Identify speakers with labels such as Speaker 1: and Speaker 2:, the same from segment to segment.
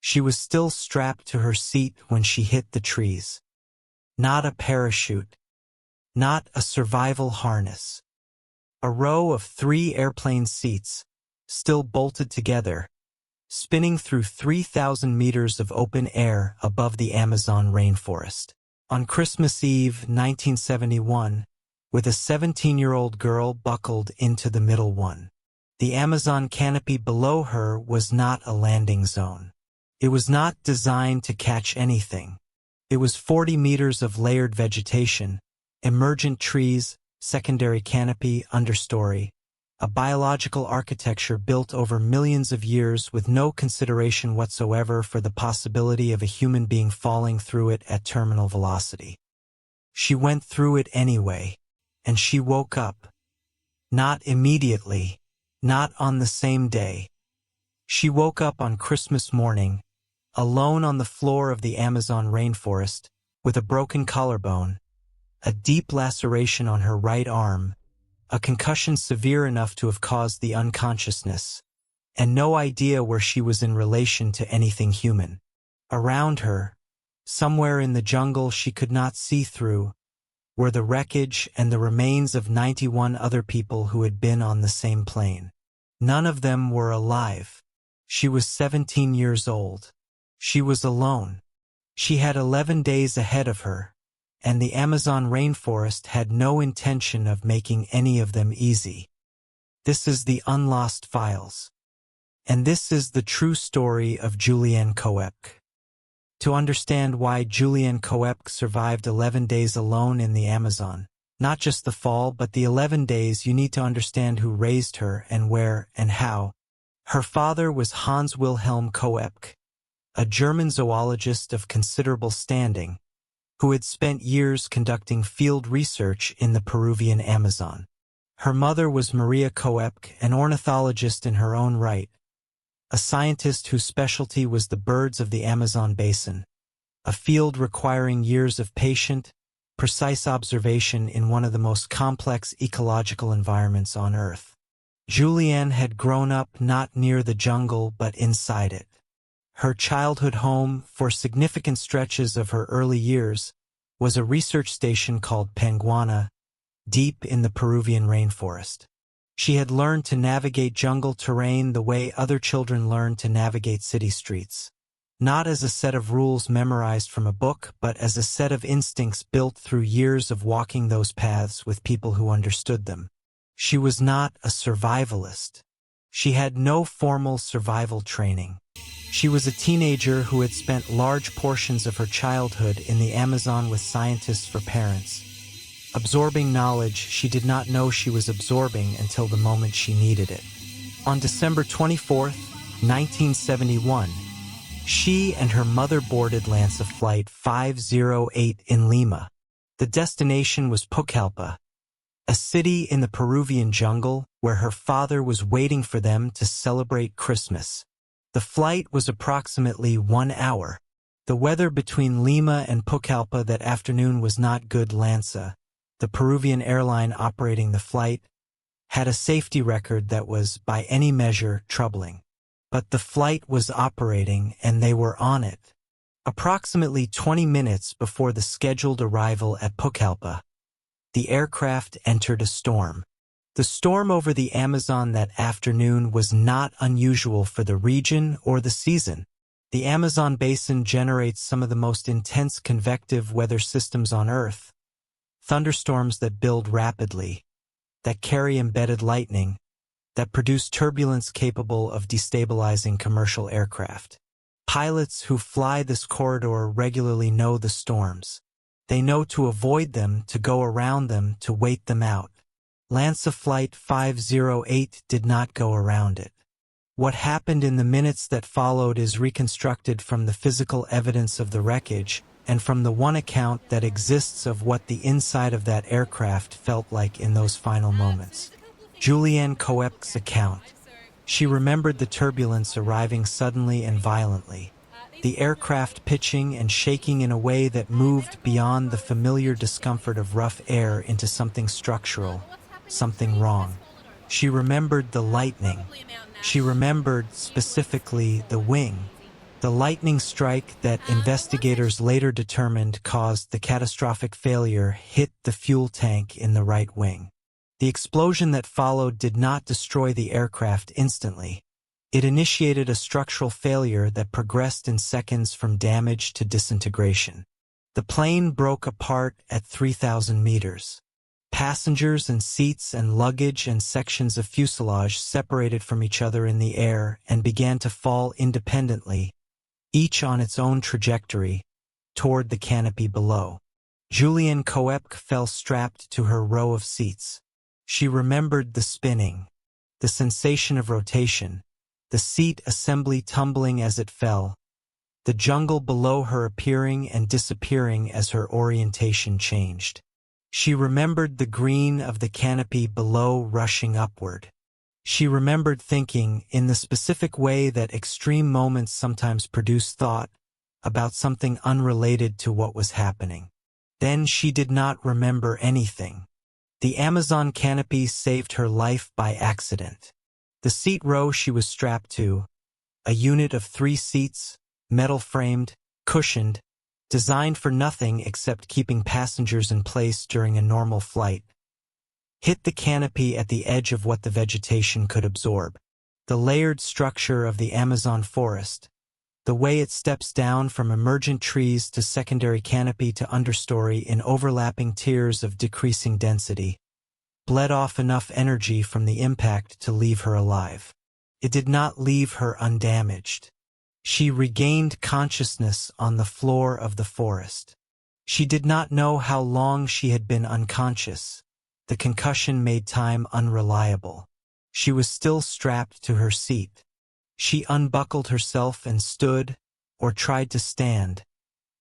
Speaker 1: She was still strapped to her seat when she hit the trees. Not a parachute. Not a survival harness. A row of 3 airplane seats, still bolted together, spinning through 3,000 meters of open air above the Amazon rainforest. On Christmas Eve, 1971, with a 17-year-old girl buckled into the middle one. The Amazon canopy below her was not a landing zone. It was not designed to catch anything. It was 40 meters of layered vegetation, emergent trees, secondary canopy, understory, a biological architecture built over millions of years with no consideration whatsoever for the possibility of a human being falling through it at terminal velocity. She went through it anyway, and she woke up. Not immediately, not on the same day. She woke up on Christmas morning, alone on the floor of the Amazon rainforest, with a broken collarbone, a deep laceration on her right arm, a concussion severe enough to have caused the unconsciousness, and no idea where she was in relation to anything human. Around her, somewhere in the jungle she could not see through, were the wreckage and the remains of 91 other people who had been on the same plane. None of them were alive. She was 17 years old. She was alone. She had 11 days ahead of her, and the Amazon rainforest had no intention of making any of them easy. This is the Unlost Files. And this is the true story of Juliane Coepque. To understand why Juliane Coepque survived 11 days alone in the Amazon, not just the fall but the 11 days, you need to understand who raised her and where and how. Her father was Hans Wilhelm Coepque, a German zoologist of considerable standing, who had spent years conducting field research in the Peruvian Amazon. Her mother was Maria Coepque, an ornithologist in her own right, a scientist whose specialty was the birds of the Amazon basin, a field requiring years of patient, precise observation in one of the most complex ecological environments on Earth. Juliane had grown up not near the jungle but inside it. Her childhood home, for significant stretches of her early years, was a research station called Panguana, deep in the Peruvian rainforest. She had learned to navigate jungle terrain the way other children learn to navigate city streets. Not as a set of rules memorized from a book, but as a set of instincts built through years of walking those paths with people who understood them. She was not a survivalist. She had no formal survival training. She was a teenager who had spent large portions of her childhood in the Amazon with scientists for parents, absorbing knowledge she did not know she was absorbing until the moment she needed it. On December 24, 1971, she and her mother boarded LANSA Flight 508 in Lima. The destination was Pucallpa, a city in the Peruvian jungle where her father was waiting for them to celebrate Christmas. The flight was approximately 1 hour. The weather between Lima and Pucallpa that afternoon was not good. LANSA, the Peruvian airline operating the flight, had a safety record that was, by any measure, troubling. But the flight was operating and they were on it. Approximately 20 minutes before the scheduled arrival at Pucallpa, the aircraft entered a storm. The storm over the Amazon that afternoon was not unusual for the region or the season. The Amazon basin generates some of the most intense convective weather systems on Earth. Thunderstorms that build rapidly, that carry embedded lightning, that produce turbulence capable of destabilizing commercial aircraft. Pilots who fly this corridor regularly know the storms. They know to avoid them, to go around them, to wait them out. LANSA Flight 508 did not go around it. What happened in the minutes that followed is reconstructed from the physical evidence of the wreckage and from the one account that exists of what the inside of that aircraft felt like in those final moments. Juliane Coepque's account. She remembered the turbulence arriving suddenly and violently, the aircraft pitching and shaking in a way that moved beyond the familiar discomfort of rough air into something structural, something wrong. She remembered the lightning. She remembered, specifically, the wing, The lightning strike that investigators later determined caused the catastrophic failure hit the fuel tank in the right wing. The explosion that followed did not destroy the aircraft instantly. It initiated a structural failure that progressed in seconds from damage to disintegration. The plane broke apart at 3,000 meters. Passengers and seats and luggage and sections of fuselage separated from each other in the air and began to fall independently, each on its own trajectory, toward the canopy below. Juliane Coepque fell strapped to her row of seats. She remembered the spinning, the sensation of rotation, the seat assembly tumbling as it fell, the jungle below her appearing and disappearing as her orientation changed. She remembered the green of the canopy below rushing upward. She remembered thinking, in the specific way that extreme moments sometimes produce thought, about something unrelated to what was happening. Then she did not remember anything. The Amazon canopy saved her life by accident. The seat row she was strapped to, a unit of 3 seats, metal-framed, cushioned, designed for nothing except keeping passengers in place during a normal flight, hit the canopy at the edge of what the vegetation could absorb. The layered structure of the Amazon forest, the way it steps down from emergent trees to secondary canopy to understory in overlapping tiers of decreasing density, bled off enough energy from the impact to leave her alive. It did not leave her undamaged. She regained consciousness on the floor of the forest. She did not know how long she had been unconscious. The concussion made time unreliable. She was still strapped to her seat. She unbuckled herself and stood, or tried to stand,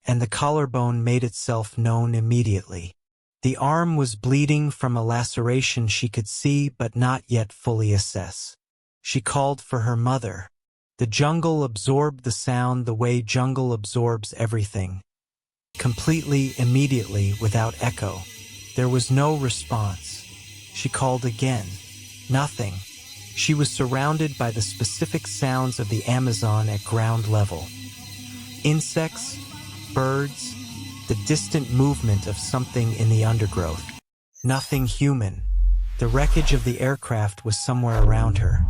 Speaker 1: and the collarbone made itself known immediately. The arm was bleeding from a laceration she could see but not yet fully assess. She called for her mother. The jungle absorbed the sound the way jungle absorbs everything. Completely, immediately, without echo. There was no response. She called again. Nothing. She was surrounded by the specific sounds of the Amazon at ground level. Insects, birds, the distant movement of something in the undergrowth. Nothing human. The wreckage of the aircraft was somewhere around her.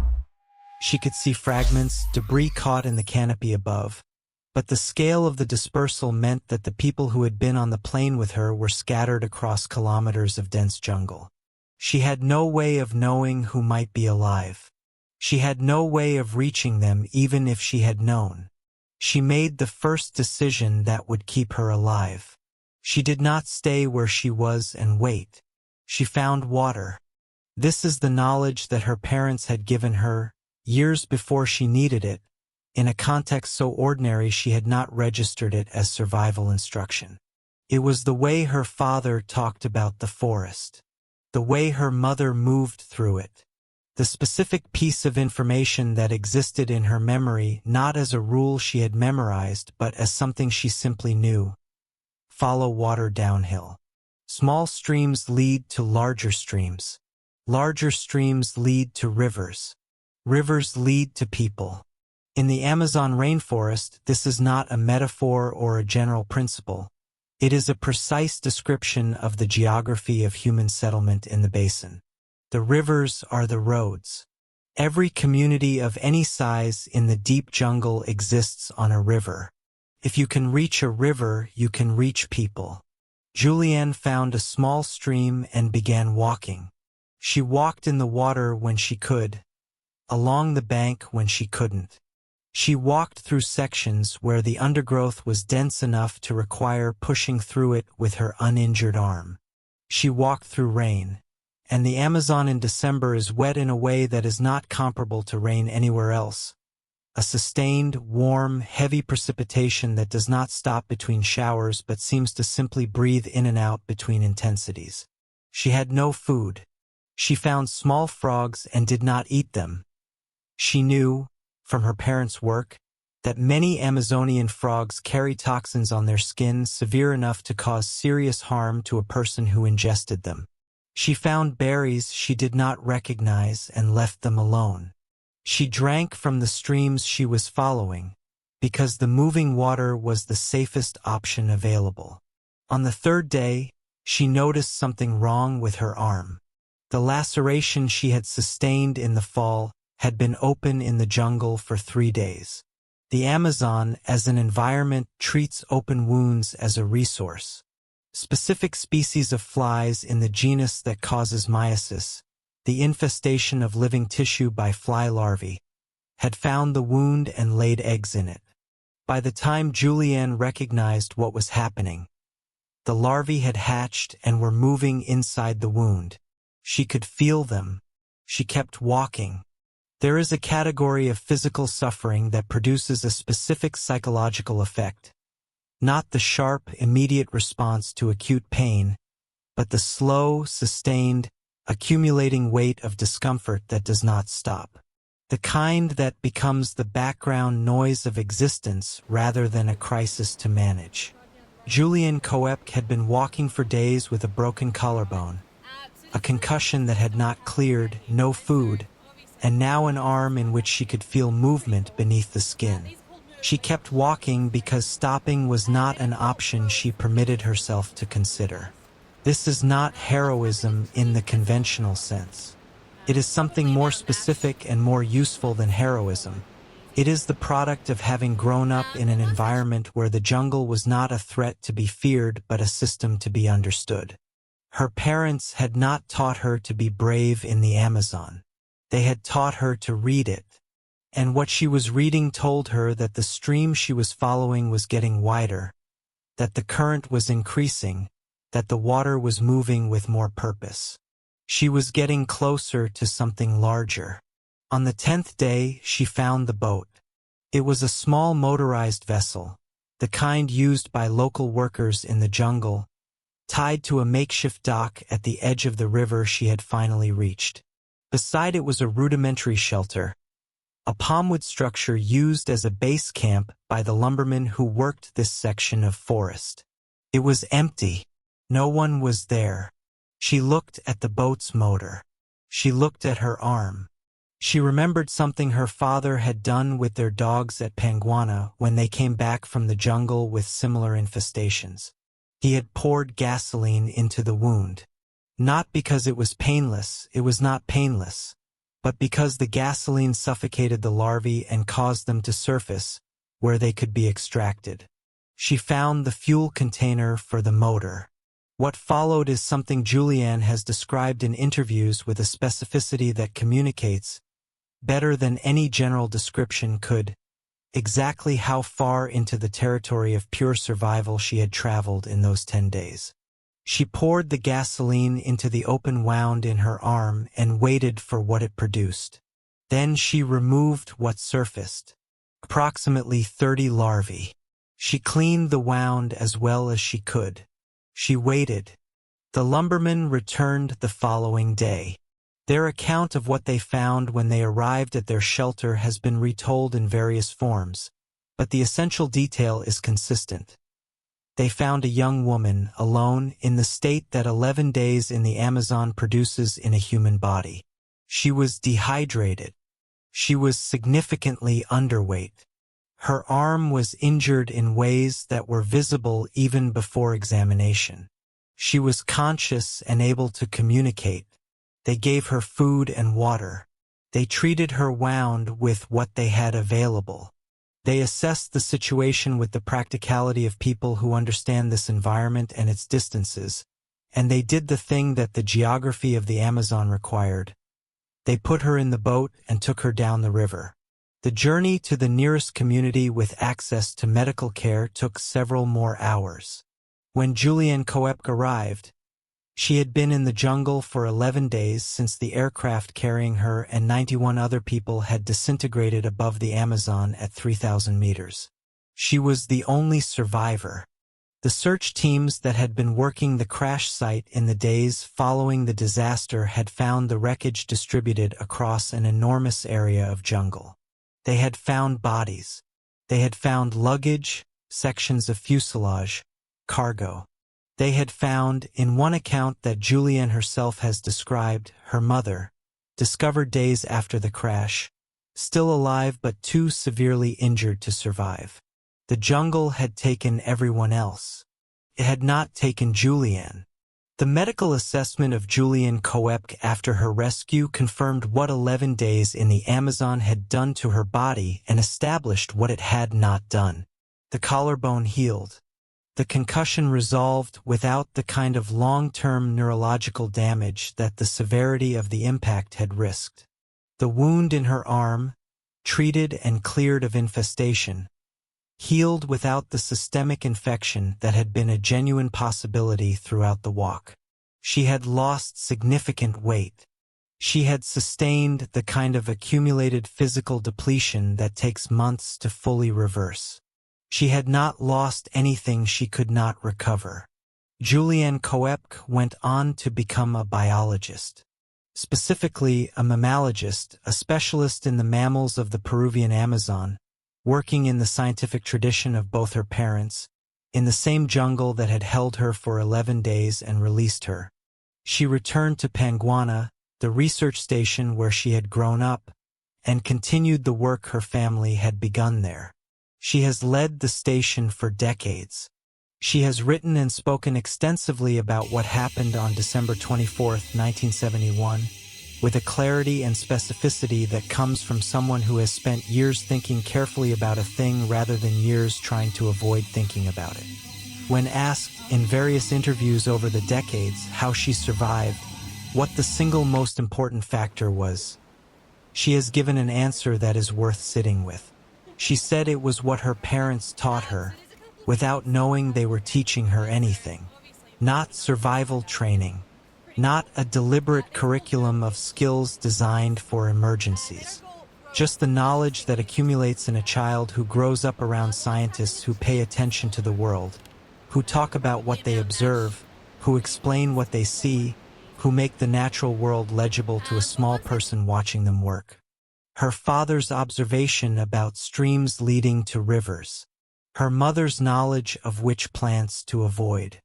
Speaker 1: She could see fragments, debris caught in the canopy above, but the scale of the dispersal meant that the people who had been on the plane with her were scattered across kilometers of dense jungle. She had no way of knowing who might be alive. She had no way of reaching them even if she had known. She made the first decision that would keep her alive. She did not stay where she was and wait. She found water. This is the knowledge that her parents had given her, years before she needed it, in a context so ordinary she had not registered it as survival instruction. It was the way her father talked about the forest, the way her mother moved through it, the specific piece of information that existed in her memory not as a rule she had memorized but as something she simply knew. Follow water downhill. Small streams lead to larger streams. Larger streams lead to rivers. Rivers lead to people. In the Amazon rainforest, this is not a metaphor or a general principle. It is a precise description of the geography of human settlement in the basin. The rivers are the roads. Every community of any size in the deep jungle exists on a river. If you can reach a river, you can reach people. Juliane found a small stream and began walking. She walked in the water when she could, along the bank when she couldn't. She walked through sections where the undergrowth was dense enough to require pushing through it with her uninjured arm. She walked through rain, and the Amazon in December is wet in a way that is not comparable to rain anywhere else. A sustained, warm, heavy precipitation that does not stop between showers but seems to simply breathe in and out between intensities. She had no food. She found small frogs and did not eat them. She knew, from her parents' work, that many Amazonian frogs carry toxins on their skin severe enough to cause serious harm to a person who ingested them. She found berries she did not recognize and left them alone. She drank from the streams she was following, because the moving water was the safest option available. On the third day, she noticed something wrong with her arm. The laceration she had sustained in the fall had been open in the jungle for 3 days. The Amazon, as an environment, treats open wounds as a resource. Specific species of flies in the genus that causes myiasis, the infestation of living tissue by fly larvae, had found the wound and laid eggs in it. By the time Juliane recognized what was happening, the larvae had hatched and were moving inside the wound. She could feel them. She kept walking. There is a category of physical suffering that produces a specific psychological effect, not the sharp, immediate response to acute pain, but the slow, sustained, accumulating weight of discomfort that does not stop. The kind that becomes the background noise of existence rather than a crisis to manage. Juliane had been walking for days with a broken collarbone, a concussion that had not cleared, no food, and now an arm in which she could feel movement beneath the skin. She kept walking because stopping was not an option she permitted herself to consider. This is not heroism in the conventional sense. It is something more specific and more useful than heroism. It is the product of having grown up in an environment where the jungle was not a threat to be feared but a system to be understood. Her parents had not taught her to be brave in the Amazon. They had taught her to read it. And what she was reading told her that the stream she was following was getting wider, that the current was increasing, that the water was moving with more purpose. She was getting closer to something larger. On the 10th day, she found the boat. It was a small motorized vessel, the kind used by local workers in the jungle, tied to a makeshift dock at the edge of the river she had finally reached. Beside it was a rudimentary shelter, a palmwood structure used as a base camp by the lumbermen who worked this section of forest. It was empty. No one was there. She looked at the boat's motor. She looked at her arm. She remembered something her father had done with their dogs at Panguana when they came back from the jungle with similar infestations. He had poured gasoline into the wound. Not because it was painless, it was not painless, but because the gasoline suffocated the larvae and caused them to surface, where they could be extracted. She found the fuel container for the motor. What followed is something Juliane has described in interviews with a specificity that communicates, better than any general description could, exactly how far into the territory of pure survival she had traveled in those 10 days. She poured the gasoline into the open wound in her arm and waited for what it produced. Then she removed what surfaced, approximately 30 larvae. She cleaned the wound as well as she could. She waited. The lumbermen returned the following day. Their account of what they found when they arrived at their shelter has been retold in various forms, but the essential detail is consistent. They found a young woman, alone, in the state that 11 days in the Amazon produces in a human body. She was dehydrated. She was significantly underweight. Her arm was injured in ways that were visible even before examination. She was conscious and able to communicate. They gave her food and water. They treated her wound with what they had available. They assessed the situation with the practicality of people who understand this environment and its distances, and they did the thing that the geography of the Amazon required. They put her in the boat and took her down the river. The journey to the nearest community with access to medical care took several more hours. When Juliane arrived, she had been in the jungle for 11 days since the aircraft carrying her and 91 other people had disintegrated above the Amazon at 3,000 meters. She was the only survivor. The search teams that had been working the crash site in the days following the disaster had found the wreckage distributed across an enormous area of jungle. They had found bodies. They had found luggage, sections of fuselage, cargo. They had found, in one account that Juliane herself has described, her mother, discovered days after the crash, still alive but too severely injured to survive. The jungle had taken everyone else. It had not taken Juliane. The medical assessment of Juliane Coepque after her rescue confirmed what 11 days in the Amazon had done to her body and established what it had not done. The collarbone healed. The concussion resolved without the kind of long-term neurological damage that the severity of the impact had risked. The wound in her arm, treated and cleared of infestation, healed without the systemic infection that had been a genuine possibility throughout the walk. She had lost significant weight. She had sustained the kind of accumulated physical depletion that takes months to fully reverse. She had not lost anything she could not recover. Juliane Coepque went on to become a biologist. Specifically, a mammalogist, a specialist in the mammals of the Peruvian Amazon, working in the scientific tradition of both her parents, in the same jungle that had held her for 11 days and released her. She returned to Panguana, the research station where she had grown up, and continued the work her family had begun there. She has led the station for decades. She has written and spoken extensively about what happened on December 24, 1971, with a clarity and specificity that comes from someone who has spent years thinking carefully about a thing rather than years trying to avoid thinking about it. When asked in various interviews over the decades how she survived, what the single most important factor was, she has given an answer that is worth sitting with. She said it was what her parents taught her, without knowing they were teaching her anything. Not survival training. Not a deliberate curriculum of skills designed for emergencies. Just the knowledge that accumulates in a child who grows up around scientists who pay attention to the world, who talk about what they observe, who explain what they see, who make the natural world legible to a small person watching them work. Her father's observation about streams leading to rivers. Her mother's knowledge of which plants to avoid.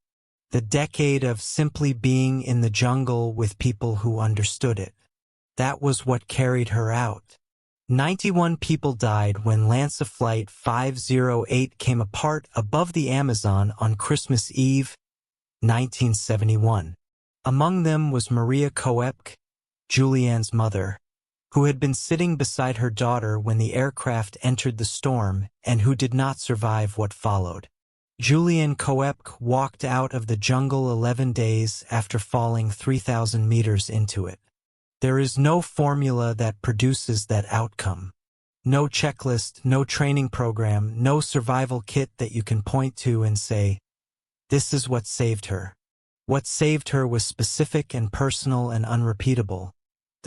Speaker 1: The decade of simply being in the jungle with people who understood it. That was what carried her out. 91 people died when LANSA Flight 508 came apart above the Amazon on Christmas Eve, 1971. Among them was Maria Coepque, Juliane's mother, who had been sitting beside her daughter when the aircraft entered the storm and who did not survive what followed. Juliane Coepque walked out of the jungle 11 days after falling 3,000 meters into it. There is no formula that produces that outcome. No checklist, no training program, no survival kit that you can point to and say, this is what saved her. What saved her was specific and personal and unrepeatable.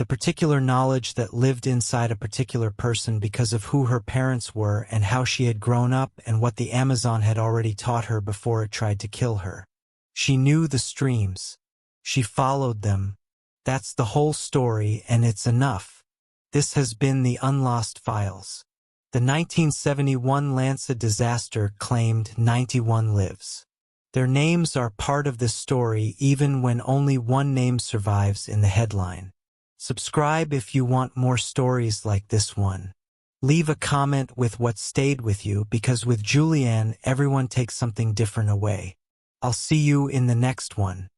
Speaker 1: The particular knowledge that lived inside a particular person because of who her parents were and how she had grown up and what the Amazon had already taught her before it tried to kill her. She knew the streams. She followed them. That's the whole story, and it's enough. This has been the Unlost Files. The 1971 LANSA disaster claimed 91 lives. Their names are part of this story even when only one name survives in the headline. Subscribe if you want more stories like this one. Leave a comment with what stayed with you because with Juliane, everyone takes something different away. I'll see you in the next one.